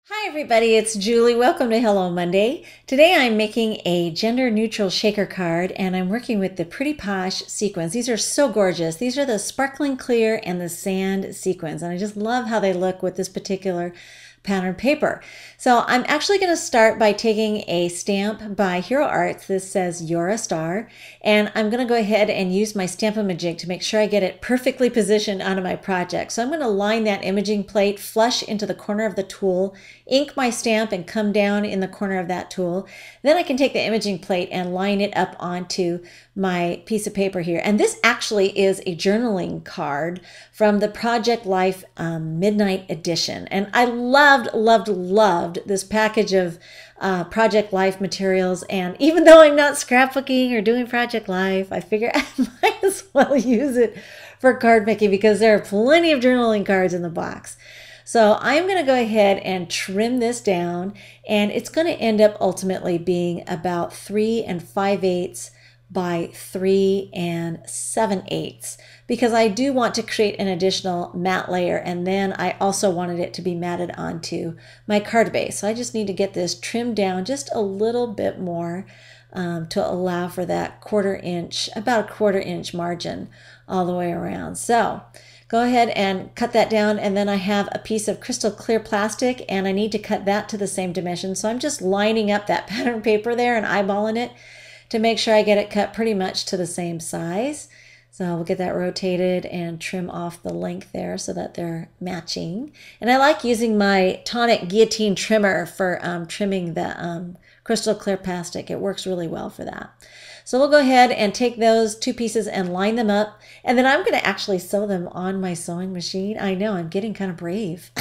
Hi everybody, it's Julie. Welcome to Hello Monday. Today I'm making a gender-neutral shaker card and I'm working with the Pretty Posh sequins. These are so gorgeous. These are the sparkling clear and the sand sequins and I just love how they look with this particular pattern paper. So I'm actually going to start by taking a stamp by Hero Arts. This says You're a Star, and I'm going to go ahead and use my Stamp-A-Majig to make sure I get it perfectly positioned onto my project. So I'm going to line that imaging plate flush into the corner of the tool, ink my stamp and come down in the corner of that tool. Then I can take the imaging plate and line it up onto my piece of paper here. And this actually is a journaling card from the Project Life Midnight Edition. And I loved this package of Project Life materials. And even though I'm not scrapbooking or doing Project Life, I figure I might as well use it for card making because there are plenty of journaling cards in the box. So I'm going to go ahead and trim this down, and it's going to end up ultimately being about 3 5/8 by 3 7/8 because I do want to create an additional matte layer, and then I also wanted it to be matted onto my card base. So I just need to get this trimmed down just a little bit more to allow for that about a 1/4 inch margin all the way around. So go ahead and cut that down, and then I have a piece of crystal clear plastic and I need to cut that to the same dimension. So I'm just lining up that pattern paper there and eyeballing it to make sure I get it cut pretty much to the same size. So we'll get that rotated and trim off the length there so that they're matching. And I like using my tonic guillotine trimmer for trimming the crystal clear plastic. It works really well for that. So we'll go ahead and take those two pieces and line them up. And then I'm going to actually sew them on my sewing machine. I know, I'm getting kind of brave.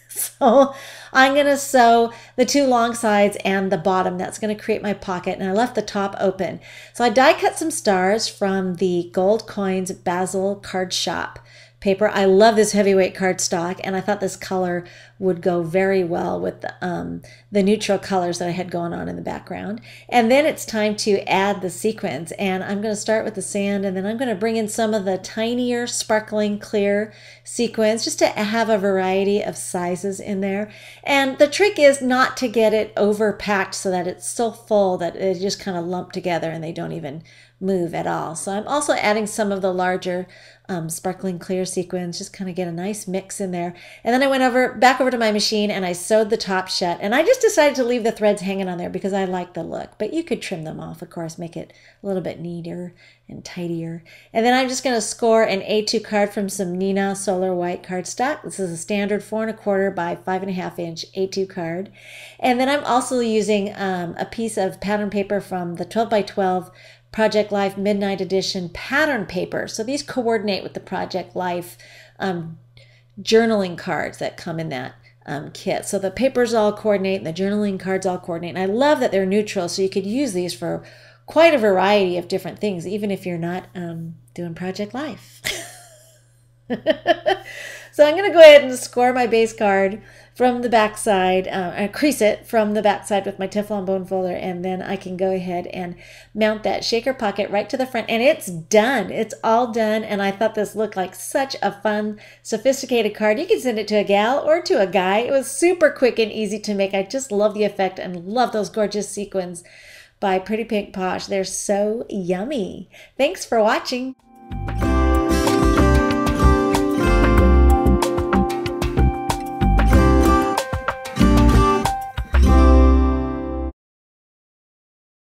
So I'm going to sew the two long sides and the bottom. That's going to create my pocket, and I left the top open. So I die cut some stars from the Gold Coins Basil Card Shop paper. I love this heavyweight cardstock, and I thought this color would go very well with the neutral colors that I had going on in the background. And then it's time to add the sequins, and I'm going to start with the sand, and then I'm going to bring in some of the tinier sparkling clear sequins just to have a variety of sizes in there. And the trick is not to get it overpacked so that it's so full that it just kind of lump together and they don't even move at all. So I'm also adding some of the larger sparkling clear sequins, just kind of get a nice mix in there. And then I went back over to my machine and I sewed the top shut, and I just decided to leave the threads hanging on there because I like the look, but you could trim them off, of course, make it a little bit neater and tidier. And then I'm just going to score an A2 card from some Nina Solar White cardstock. This is a standard 4 1/4 by 5 1/2 inch A2 card. And then I'm also using a piece of pattern paper from the 12 by 12 Project Life Midnight Edition pattern paper. So these coordinate with the Project Life journaling cards that come in that kit. So the papers all coordinate and the journaling cards all coordinate. And I love that they're neutral, so you could use these for quite a variety of different things, even if you're not doing Project Life. So I'm going to go ahead and score my base card from the back side, crease it from the back side with my Teflon bone folder, and then I can go ahead and mount that shaker pocket right to the front, and it's done. It's all done, and I thought this looked like such a fun, sophisticated card. You can send it to a gal or to a guy. It was super quick and easy to make. I just love the effect and love those gorgeous sequins by Pretty Pink Posh. They're so yummy. Thanks for watching.